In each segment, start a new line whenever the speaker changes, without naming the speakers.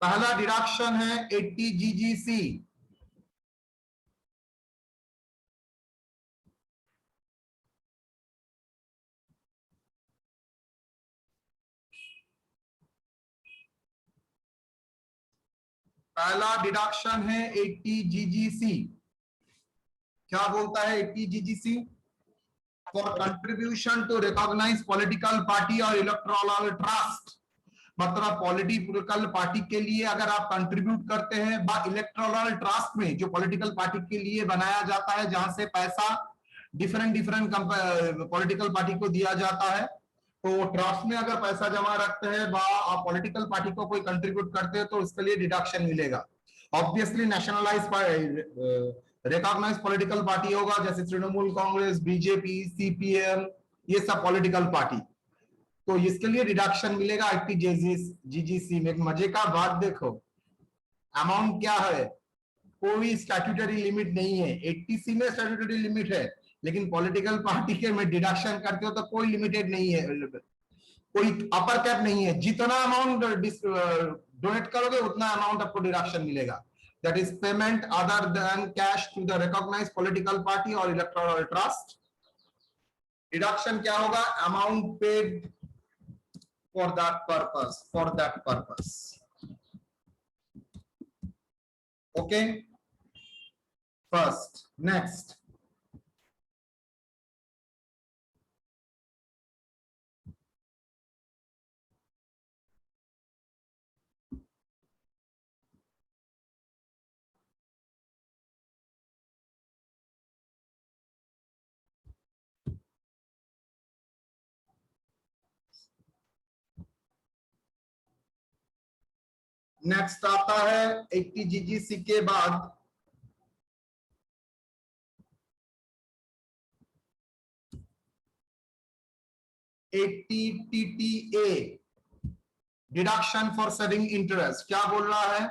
पहला डिडक्शन है 80 GGC। पहला डिडक्शन है 80 GGC। क्या बोलता है 80 GGC? For contribution to recognise political party और इलेक्टोरल ट्रस्ट। मतलब पॉलिटिकल पार्टी के लिए अगर आप कंट्रीब्यूट करते हैं बा इलेक्टोरल ट्रस्ट में, जो पॉलिटिकल पार्टी के लिए बनाया जाता है, जहां से पैसा डिफरेंट डिफरेंट पॉलिटिकल पार्टी को दिया जाता है, तो ट्रस्ट में अगर पैसा जमा रखते हैं बा आप पॉलिटिकल पार्टी को कोई कंट्रीब्यूट करते हैं तो इसके लिए डिडक्शन मिलेगा। Obviously nationalise recognise political party होगा, जैसे तृणमूल कांग्रेस, बीजेपी, सीपीएम, ये सब पॉलिटिकल पार्टी, तो इसके लिए डिडक्शन मिलेगा 80 GGC में। मजे का बात देखो, अमाउंट क्या है, कोई स्टैट्यूटरी लिमिट नहीं है। 80C में स्टैट्यूटरी लिमिट है, लेकिन पॉलिटिकल पार्टी के में डिडक्शन करते हो तो कोई लिमिटेड नहीं है, कोई अपर कैप नहीं है। जितना अमाउंट डोनेट करोगे उतना अमाउंट आपको डिडक्शन मिलेगा। That is payment other than cash to the recognised political party और इलेक्टोरल ट्रस्ट। डिडक्शन क्या होगा? Amount paid for that purpose. Okay, first. Next, next आता है 80 GGC के बाद 80 TTA, deduction for saving interest. क्या बोल रहा है?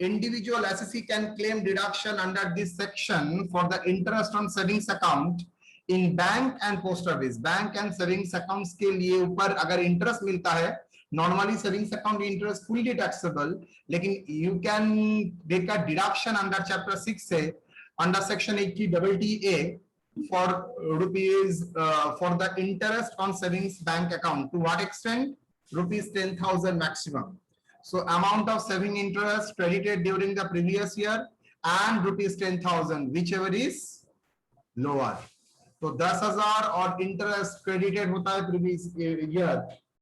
Individual SSC can claim deduction under this section for the interest on savings account in bank and post office. Bank and savings accounts के लिए ऊपर अगर इंटरेस्ट मिलता है, normally savings account interest fully taxable, लेकिन you can take a deduction under chapter 6 से, under section 80 TTA for rupees for the interest on savings bank account. To what extent? Rupees 10,000 maximum. So amount of saving interest credited during the previous year and rupees 10,000, whichever is lower. तो 10,000 और interest credited होता है previous year,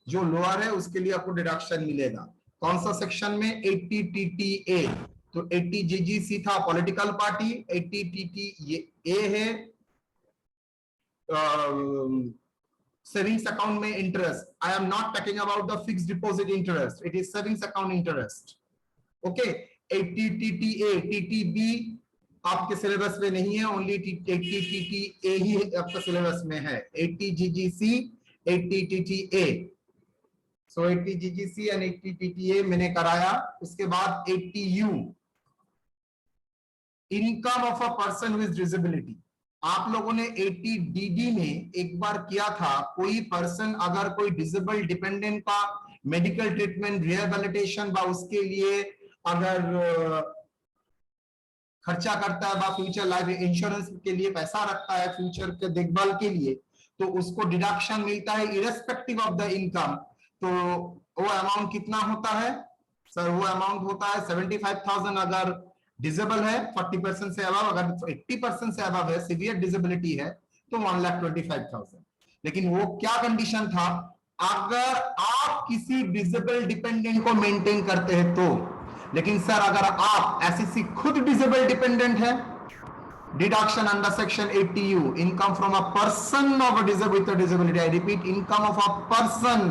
जो lower है उसके लिए आपको deduction मिलेगा। कौन सा सेक्शन में? 80 TTA। तो 80 GGC था पॉलिटिकल पार्टी, 80 TTA है savings account में interest. I am not talking about the fixed deposit interest. It is savings account interest. Okay. 80 TTA, TTB आपके सिलेबस में नहीं है, ओनली 80 TTA ही आपका सिलेबस में है। 80 GGC, 80 TTA. So 80 GGC and 80 TTA मैंने कराया। उसके बाद 80U, income of a person with disability. आप लोगों ने 80 DD में एक बार किया था, कोई पर्सन अगर कोई डिसेबल डिपेंडेंट का मेडिकल ट्रीटमेंट, रिहेबिलिटेशन बा उसके लिए अगर खर्चा करता है, बा फ्यूचर लाइफ इंश्योरेंस के लिए पैसा रखता है फ्यूचर के देखभाल के लिए, तो उसको डिडक्शन मिलता है इरेस्पेक्टिव ऑफ द इनकम। तो वो अमाउंट कितना होता है सर? वो अमाउंट होता है 75,000 अगर डिसेबल है, 40% से अबव, अगर 80% से अबव है, सीवियर डिसेबिलिटी है, तो 1,25,000। लेकिन वो क्या कंडीशन था? अगर आप किसी डिसेबल डिपेंडेंट को मेंटेन करते हैं तो। लेकिन सर अगर आप एसएससी खुद डिसेबल डिपेंडेंट है, deduction under section 80U, income from a person of with disability. I repeat, income of a person,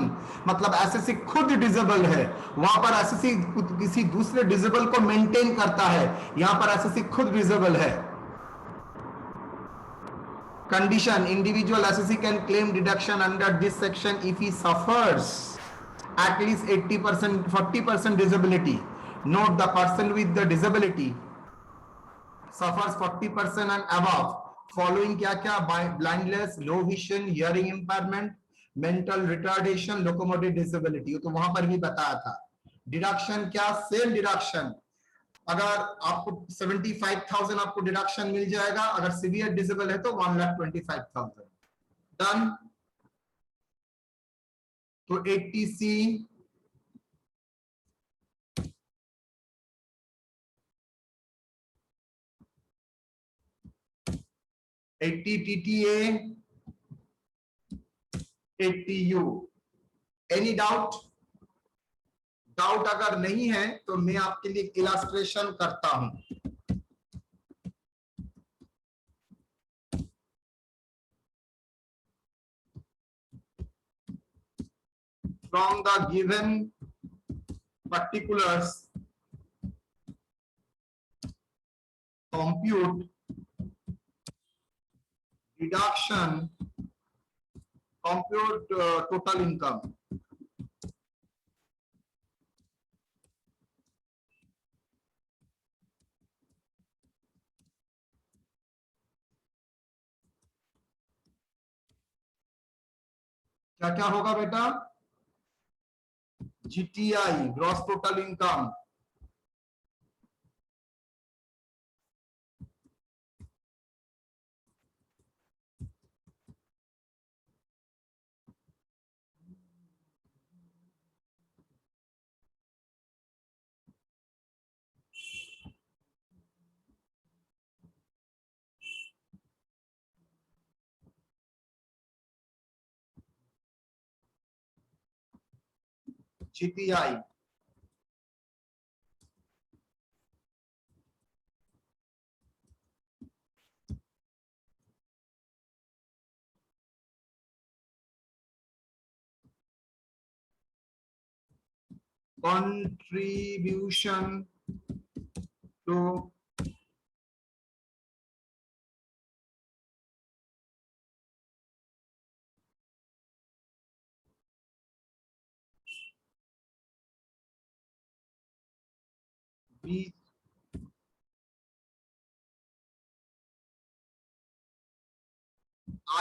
मतलब एसएससी खुद डिसेबल है, वहां पर एसएससी किसी दूसरे डिसेबल को मेंटेन करता है, यहां पर एसएससी खुद डिसेबल है। Condition, individual SSC can claim deduction under this section if he suffers at least 80%, 40% disability. Note, the person with the disability suffers 40% and above following क्या क्या? blindness, low vision, hearing impairment, mental retardation, locomotive disability। तो वहां पर भी बताया था deduction क्या? Same deduction. अगर आपको 75,000 आपको डिडक्शन मिल जाएगा, अगर सीवियर डिसेबल है तो 1,25,000। डन। तो 80C 80 TTA 80U। Any doubt? Doubt अगर नहीं है तो मैं आपके लिए इलस्ट्रेशन करता हूं। From the given particulars, compute deduction, compute total income। क्या क्या होगा बेटा? GTI, gross total income. GTI contribution to B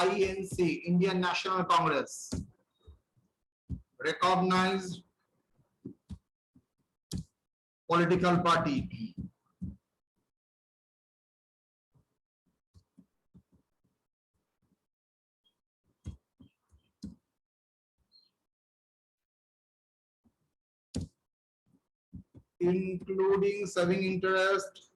INC, Indian National Congress, recognized political party, including serving interest,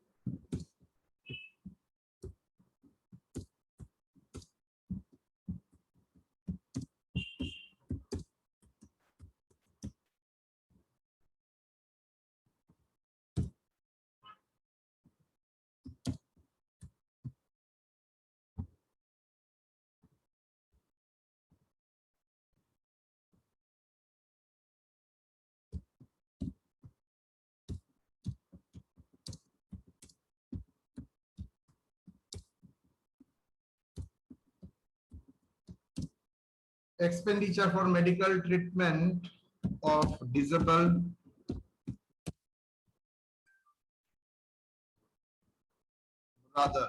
expenditure for medical treatment of disabled brother,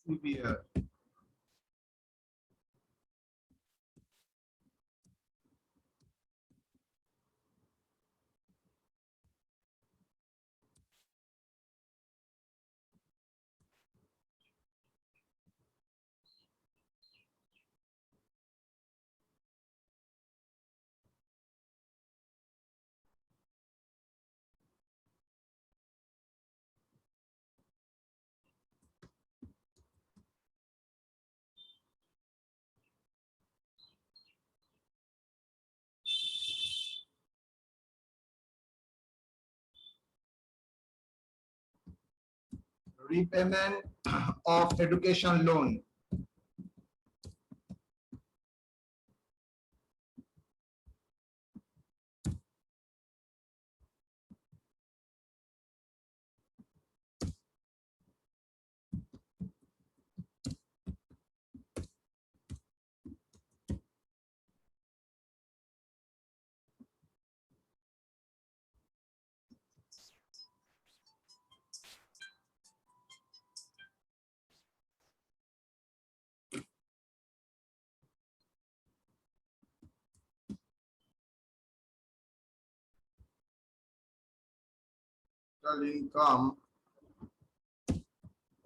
severe repayment of education loan, total income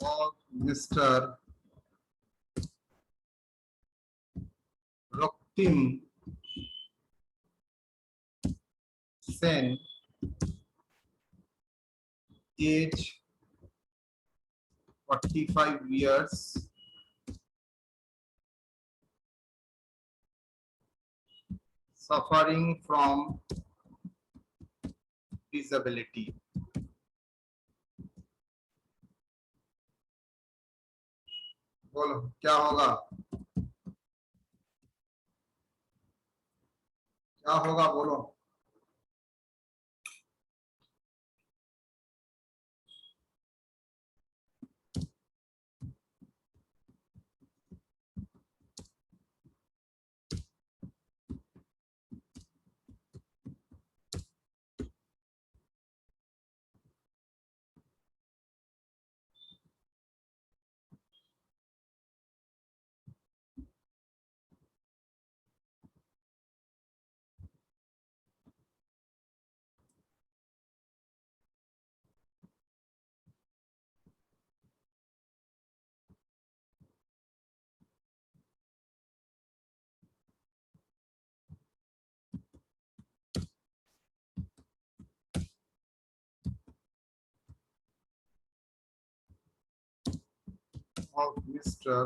of Mr. Roktim Sen, age 45 years, suffering from disability. बोलो क्या होगा, क्या होगा बोलो। Of Mr.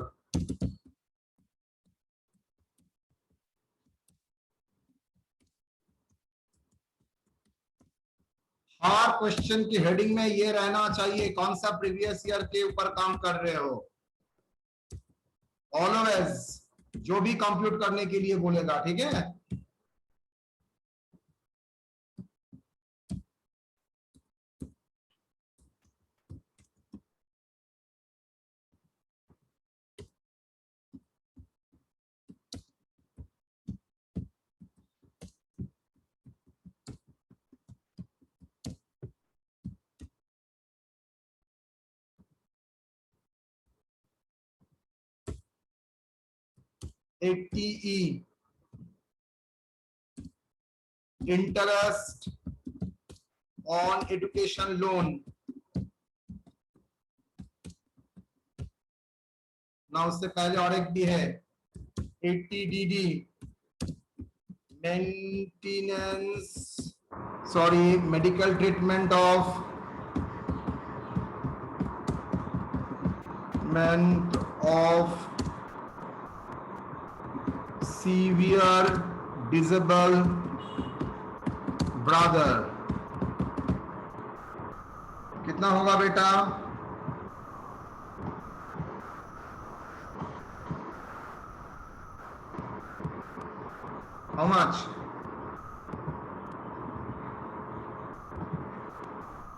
Her question की heading में ये रहना चाहिए कौन सा प्रीवियस ईयर के ऊपर काम कर रहे हो। ऑलवेज जो भी कंप्यूट करने के लिए बोलेगा, ठीक है। ATE interest on education loan, ना उससे पहले और एक भी है 80DD medical treatment of severe disabled brother। कितना होगा बेटा? How much?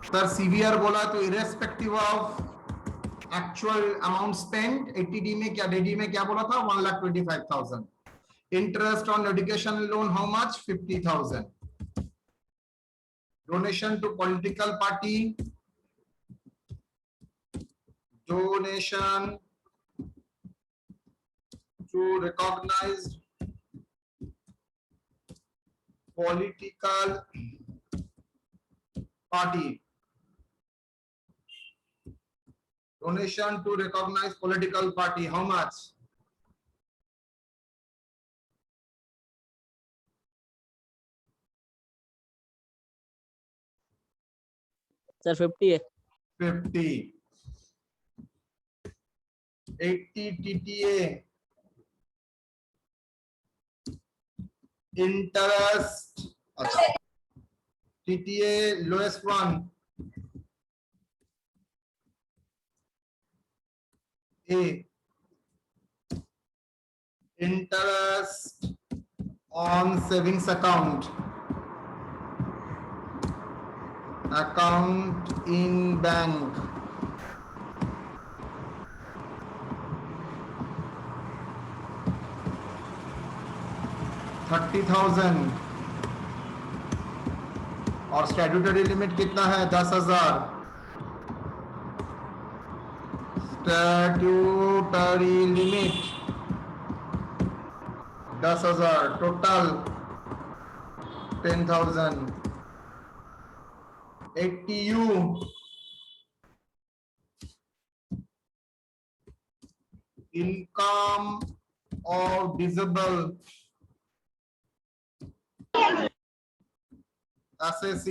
सर सीवियर बोला तो irrespective of actual amount spend 80D में क्या, DD में क्या बोला था? 1,25,000। Interest on education loan how much? 50,000। Donation to political party, donation to recognized political party, donation to recognized political party, how much?
Sir 50 है।
50। 80 TTA interest, TTA lowest one, A, interest on savings account in bank, $30,000 और statutory limit कितना है? 10,000। Statutory limit 10,000, total 10,000। 80U income or visible SSC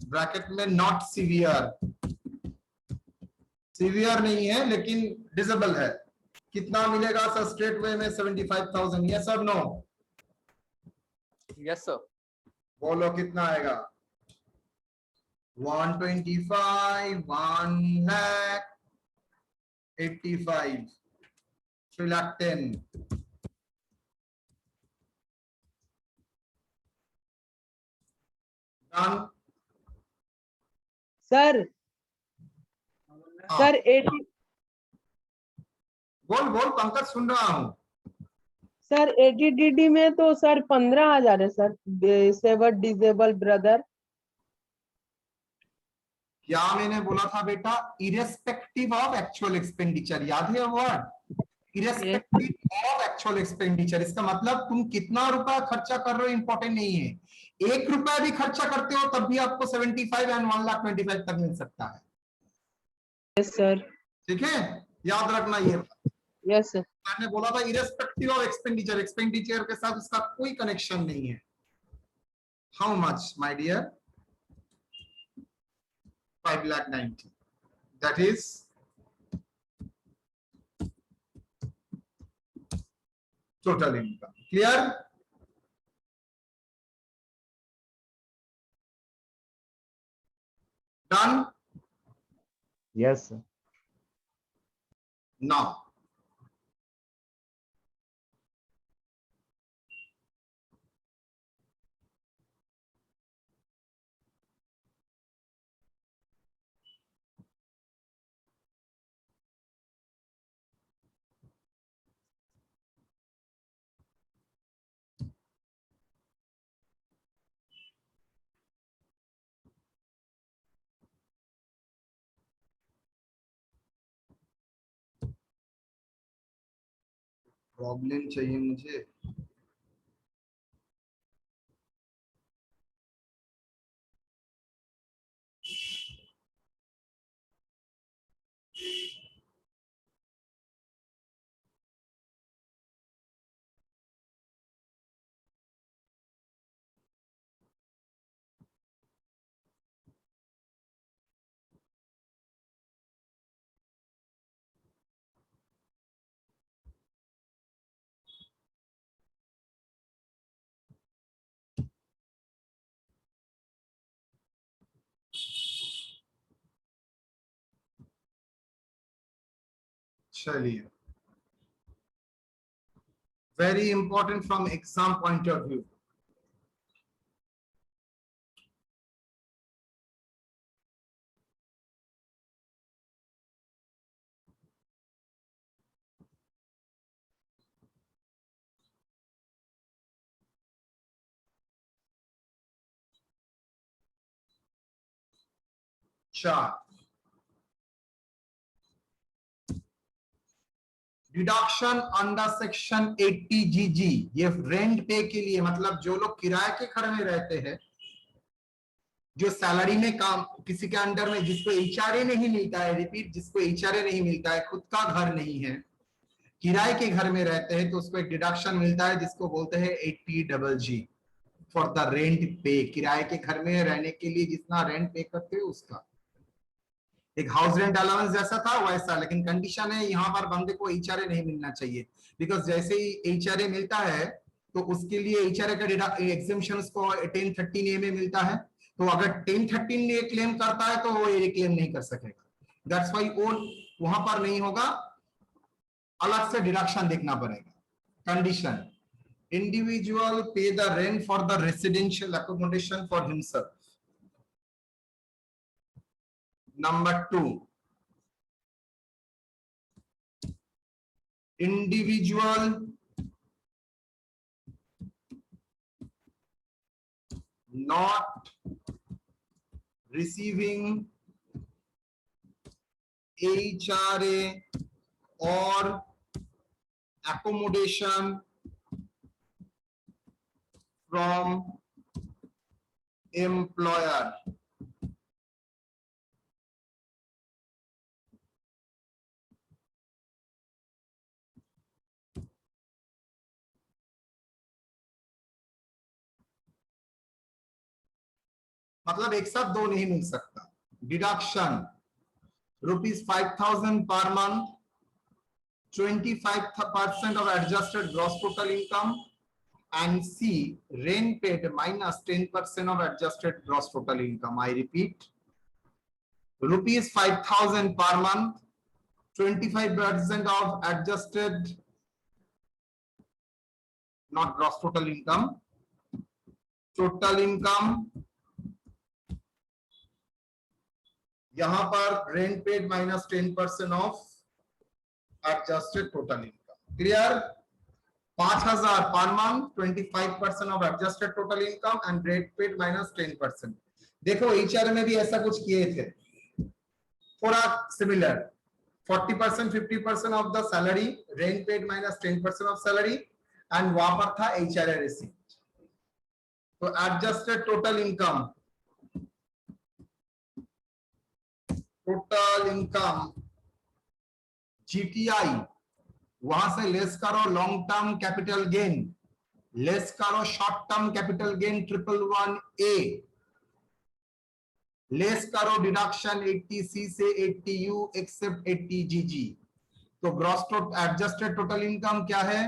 bracket में not severe, severe नहीं है लेकिन disable है, कितना मिलेगा सर स्ट्रेट वे में? 75,000। यस और नो?
Yes sir.
बोलो कितना आएगा? 125, 1,85,000, 3,10,000। डन?
सर
हाँ।
सर 80
बोल बोल पंकज, सुन रहा हूं।
सर 80DD में तो सर 15,000 है सर, डिसेबल डिसेबल ब्रदर।
क्या मैंने बोला था बेटा? इरेस्पेक्टिव ऑफ एक्चुअल एक्सपेंडिचर, याद है word? Irrespective of actual expenditure, इसका मतलब तुम कितना रुपया खर्चा कर रहे हो इंपॉर्टेंट नहीं है, 1 रुपया भी खर्चा करते हो तब भी आपको 75 एंड 1,25,000 तक मिल सकता है।
Yes sir.
ठीक है, याद रखना ये।
Yes sir.
मैंने बोला था इरेस्पेक्टिव ऑफ एक्सपेंडिचर, एक्सपेंडिचर के साथ इसका कोई कनेक्शन नहीं है। How much my dear? 5,90,000, that is total income. Clear? Done?
Yes, sir.
Now problem चाहिए मुझे। चलिए, very important from exam point of view. चार, डिडक्शन अंडर सेक्शन 80GG, ये रेंट पे के लिए, मतलब जो लोग किराए के घर में रहते हैं, जो सैलरी में काम किसी के अंडर में, जिसको एचआरए नहीं मिलता है, रिपीट, जिसको एचआरए नहीं मिलता है, खुद का घर नहीं है, किराए के घर में रहते हैं, तो उसको एक डिडक्शन मिलता है जिसको बोलते हैं 80GG फॉर द रेंट पे। किराए के घर में रहने के लिए जितना रेंट पे करते हो उसका, एक हाउस रेंट अलाउंस जैसा था वैसा, लेकिन कंडीशन है यहाँ पर बंदे को एचआरए नहीं मिलना चाहिए, बिकॉज जैसे ही एचआरए मिलता है तो उसके लिए एचआरए का एग्जेम्पशन उसको 1013A में मिलता है, तो अगर 1013A क्लेम करता है तो वो ये क्लेम नहीं कर सकेगा, दैट्स व्हाई वो वहां पर नहीं होगा, अलग से डिडक्शन देखना पड़ेगा। कंडीशन, इंडिविजुअल पे the rent for the residential accommodation for himself. Number 2, individual not receiving HRA or accommodation from employer, मतलब एक साथ दो नहीं मिल सकता। Deduction ₹5,000 per month, 25% of adjusted gross total income, and C, rent paid minus 10% of adjusted gross total income. I repeat, ₹5,000 per month, 25% of adjusted, not gross total income, total income, यहां पर rent paid minus 10% of adjusted total income. Clear? 5,000 per month, 25% of adjusted total income and rent paid minus 10%। देखो HR में भी ऐसा कुछ किए थे, थोड़ा similar. 40%, 50% of the salary, rent paid minus 10% of salary, and वहां पर था एचआर रिसीट। तो adjusted total income, total income GTI, वहां से लेस करो long term capital gain, less करो short term capital gain 111A, less करो डिडक्शन 80C से 80U एक्सेप्ट 80GG। तो gross total adjusted total income क्या है?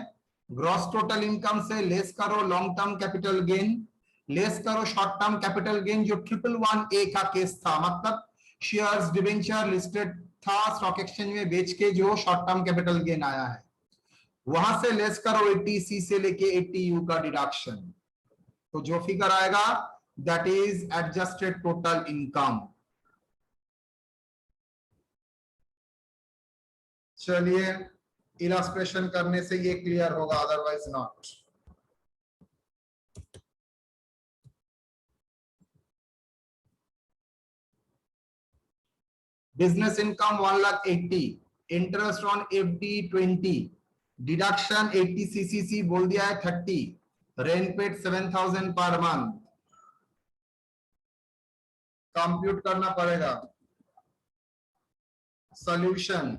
ग्रॉस टोटल इनकम से लेस करो long term capital gain, less करो शॉर्ट टर्म कैपिटल गेन, जो 111A का केस था, मतलब शेयर्स डिबेंचर लिस्टेड था स्टॉक एक्सचेंज में बेच के जो शॉर्ट टर्म कैपिटल गेन आया है, वहां से लेस करो 80C से लेके 80U का डिडक्शन। तो जो फिगर आएगा that is adjusted total income. चलिए इलस्ट्रेशन करने से ये क्लियर होगा, otherwise not. Business income 1,80,000, interest on FD 20, deduction 80 CCC बोल दिया है 30, rent paid 7,000 per month. Compute करना पड़ेगा। सॉल्यूशन,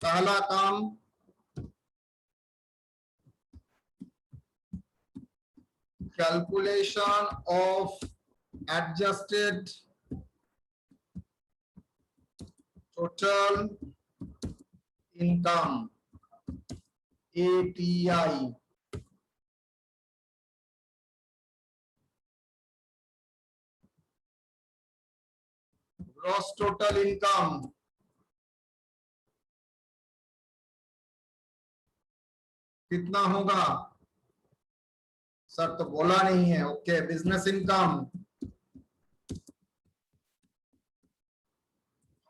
पहला काम calculation of adjusted total income ATI, gross total income कितना होगा? सर तो बोला नहीं है। Okay, business income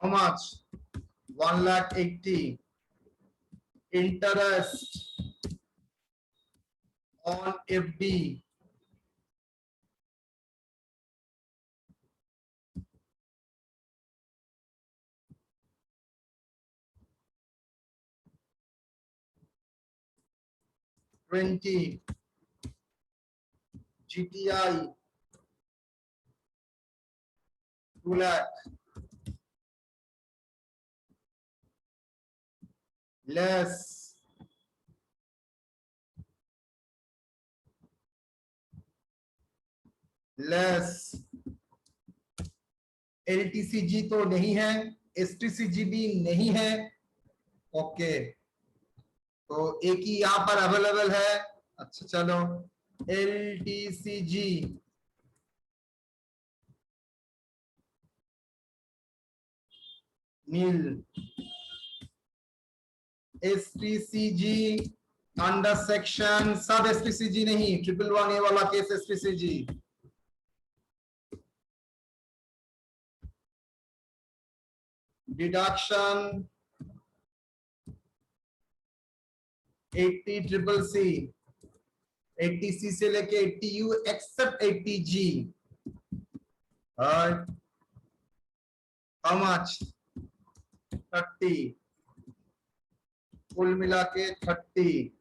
how much? 1,80,000, interest on FD 20, GTI 2 lakh, less LTCG तो नहीं है, STCG भी नहीं है। ओके, तो एक ही यहां पर अवेलेबल है। अच्छा चलो, LTCG नील, STCG अंडर सेक्शन सब STCG नहीं, 111A वाला case STCG। Deduction 80CCC, 80C से लेके 80U accept 80G। How much? 30, कुल मिला के 30।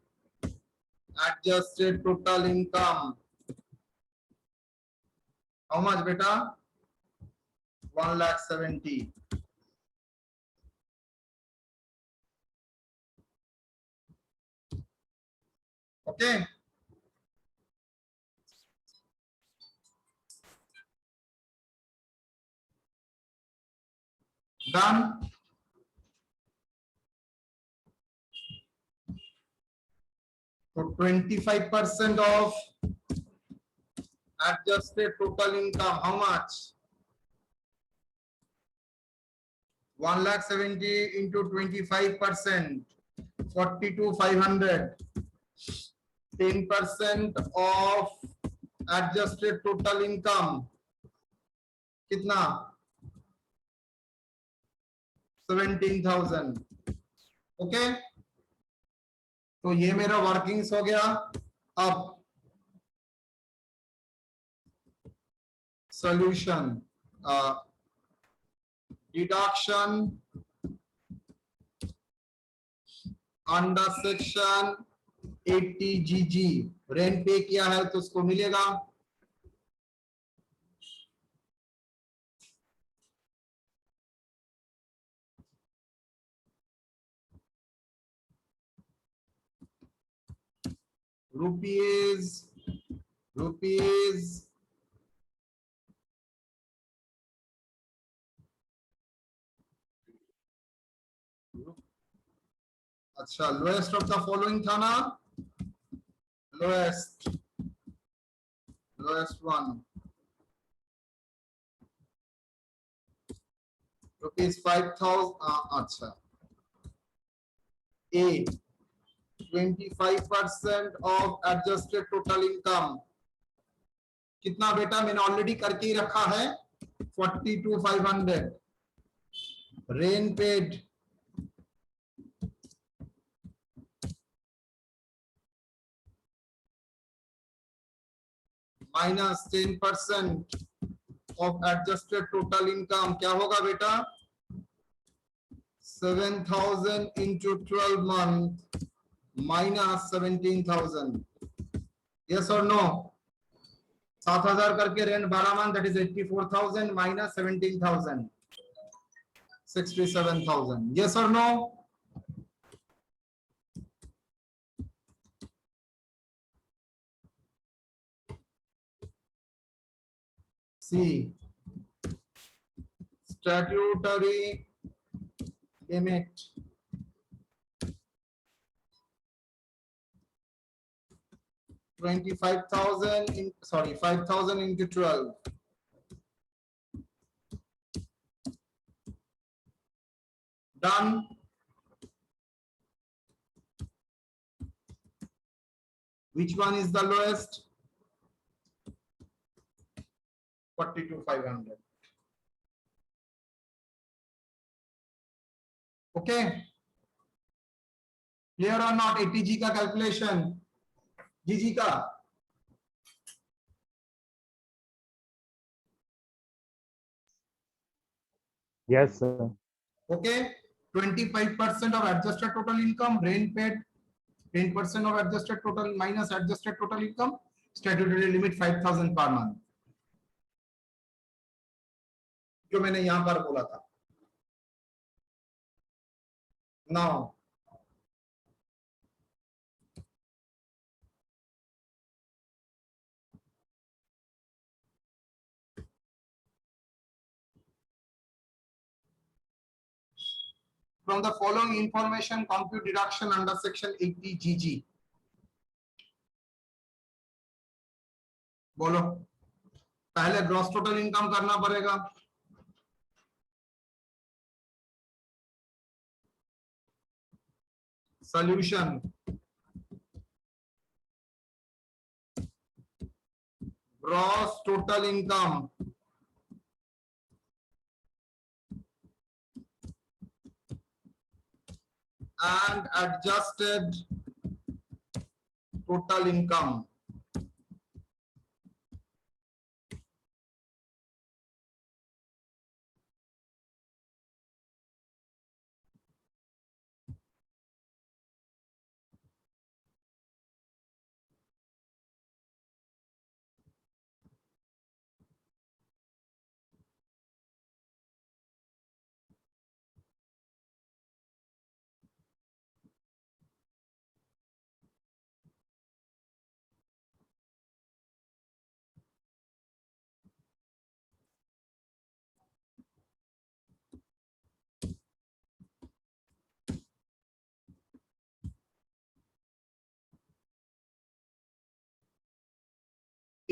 Adjusted total income how much बेटा? 1,70,000। Okay, Done. So 25% of adjusted total income, how much? 1,70,000 into 25%, 42,500. 10% of adjusted total income, कितना? 17,000. Okay, तो ये मेरा वर्किंग्स हो गया. अब सॉल्यूशन, डिडक्शन अंडर सेक्शन 80 जीजी. रेंट पे किया है तो उसको मिलेगा. रुपीज अच्छा, लोएस्ट ऑफ द फॉलोइंग था ना. Lowest one ₹5,000. अच्छा, ए 25% ऑफ एडजस्टेड टोटल इनकम कितना बेटा? मैंने ऑलरेडी करके ही रखा है. 42,500. Rain paid minus 10% of adjusted total income क्या होगा बेटा? 7,000 into 12 month minus 17,000. Yes or no? 7,000 करके rent 12 month, that is 84,000 minus 17,000, 67,000. Yes or no? C. Statutory limit. Sorry, 5,000 into 12. Done. Which one is the lowest? 42,500. Okay. Clear or not? ATG का calculation, GG का.
Yes, sir.
Okay. 25% of adjusted total income, rent paid. 10% of adjusted total minus adjusted total income. Statutory limit 5,000 per month. जो मैंने यहां पर बोला था. Now, from the following information, compute deduction under section 80 GG. बोलो, पहले gross total income करना पड़ेगा. Solution, gross total income and adjusted total income.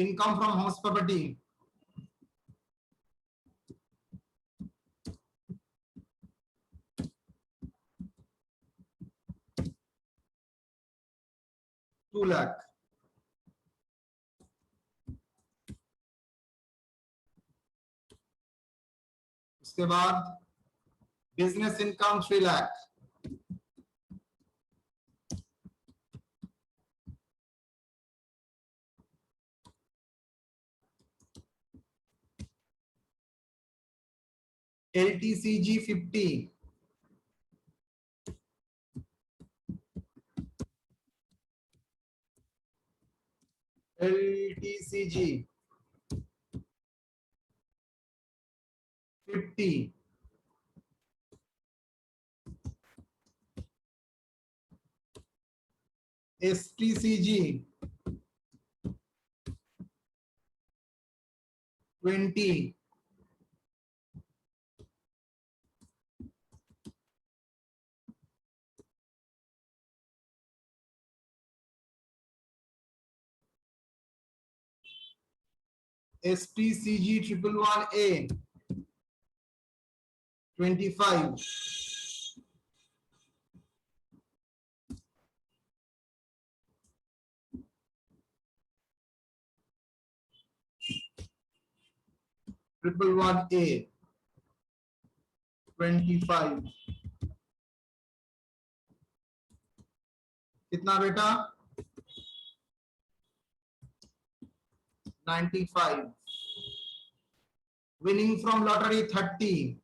income from house property. ₹2 lakh. उसके बाद business income 3 lakh. LTCG 50. LTCG 50. STCG 20. STCG 111A 25. Triple 1A 25. कितना बेटा? 95. Winning from lottery 30.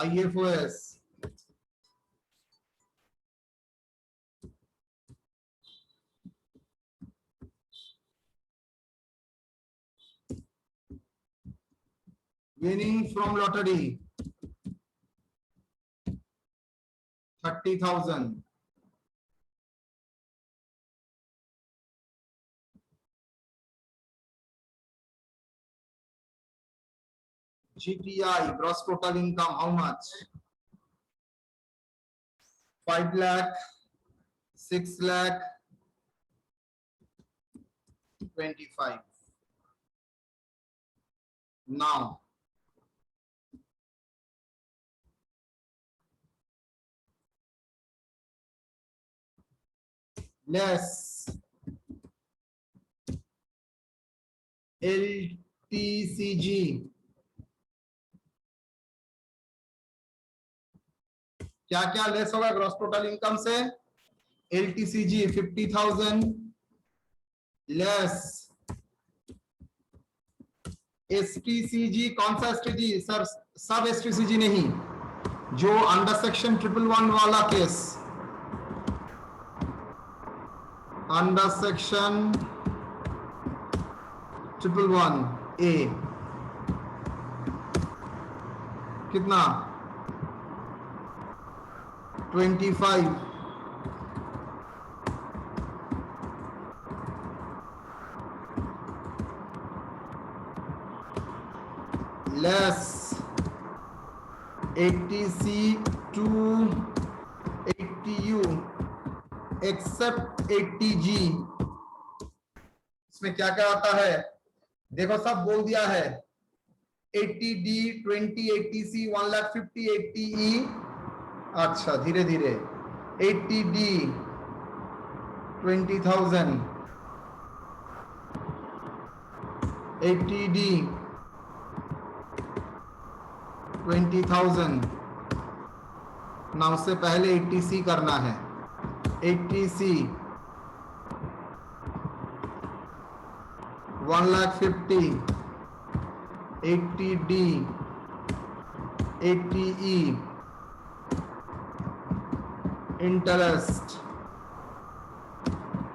IFOS winning from lottery 30,000. GTI gross total income how much? 5 lakh, 6 lakh, 25. Now less LTCG. क्या क्या less होगा gross total income से? LTCG 50,000 less STCG. कौन सा STCG sir? सब STCG नहीं, जो अंडर सेक्शन 111 वाला केस, अंडर सेक्शन 111A. कितना? 25. Less 80C to 80U except 80G. इसमें क्या क्या आता है देखो, सब बोल दिया है. 80D 20 80C 1,50,000 80E. अच्छा धीरे धीरे. 80D 20,000. 80D 20,000. ना उससे पहले 80C करना है. 80C 1,50,000. 80D 80E interest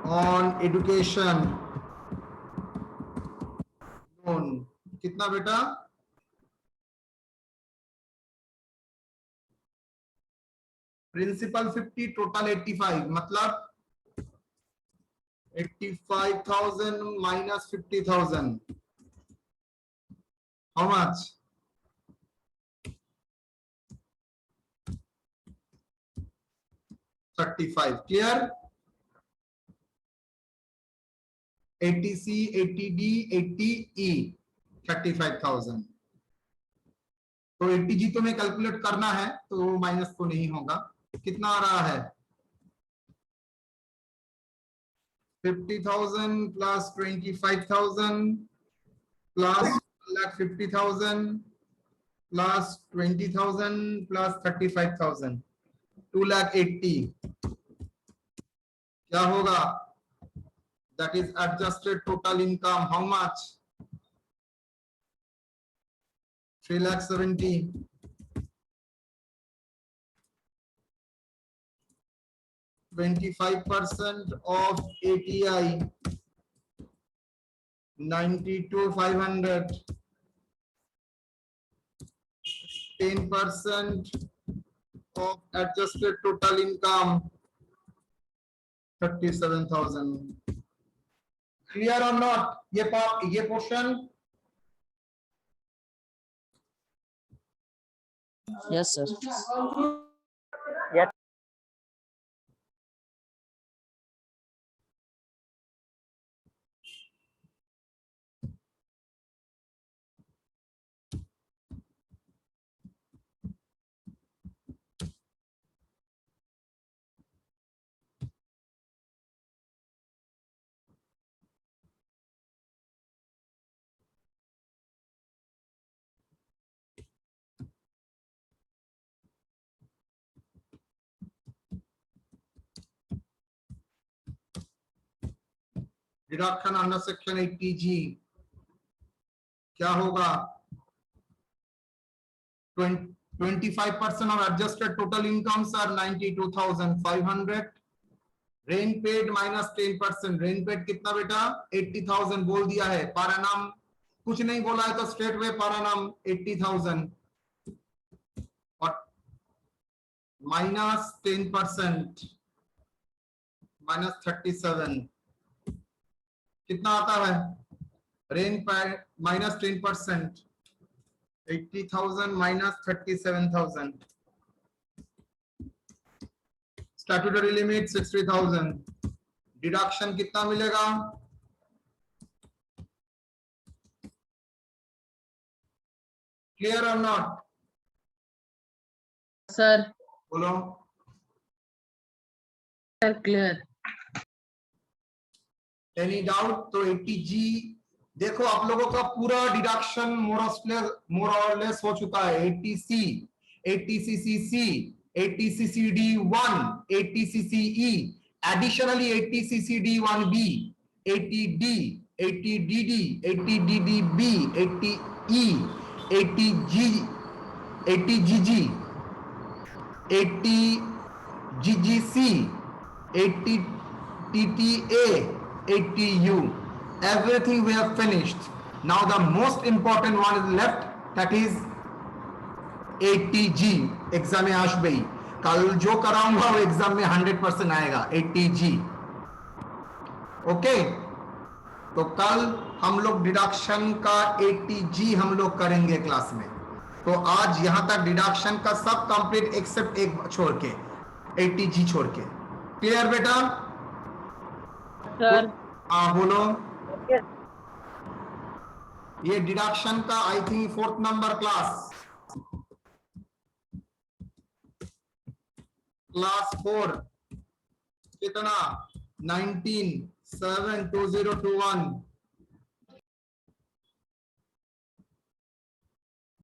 on education loan. कितना बेटा? प्रिंसिपल 50, टोटल 85, मतलब 85,000 minus 50,000. How much? 35. Clear? 80C, 80D, 80E, 35,000. तो 80G तुम्हें कैलकुलेट करना है तो माइनस तो नहीं होगा। कितना आ रहा है? 50,000 प्लस 25,000 प्लस 1,50,000 प्लस 20,000 प्लस 35,000, 2,80,000 क्या होगा? That is adjusted total income. How much? 3,70,000. 25% of ATI, 92,500. 10% of adjusted total income, 37,000. Clear or not? ये portion?
Yes, sir.
Deduction under section 80G क्या होगा? 25% of adjusted total incomes are 92,500. Rent paid minus 10%. Rent paid कितना बेटा? 80,000 बोल दिया है। पर annum कुछ नहीं बोला है तो straight way per annum 80,000 और minus 10% minus 37 कितना आता है? Rent paid minus 10%, 80,000 minus 37,000. Statutory limit 60,000. Deduction कितना मिलेगा? Clear or not?
Sir,
बोलो।
sir, clear.
Any doubt? तो 80G देखो आप लोगों का पूरा डिडक्शन मोर और लेस हो चुका है। 80C, 80CCC, 80CCD1, 80CCE, additionally 80CCD1B, 80D, 80DD, 80DDB, 80E, 80G, 80GG, 80GGC, 80TTA, 80U. Everything we have finished. Now the most important one is left, that is 80G. Exam में आशुबे कल जो कराऊंगा वो exam में 100% आएगा। 80G okay. तो कल हम लोग डिडक्शन का 80G हम लोग करेंगे क्लास में। तो आज यहां तक डिडक्शन का सब कंप्लीट एक्सेप्ट एक छोड़ के, 80G छोड़ के। क्लियर बेटा?
Sir,
हाँ बोलो। ये डिडक्शन का I think 4th number class 4 कितना 19/7/2021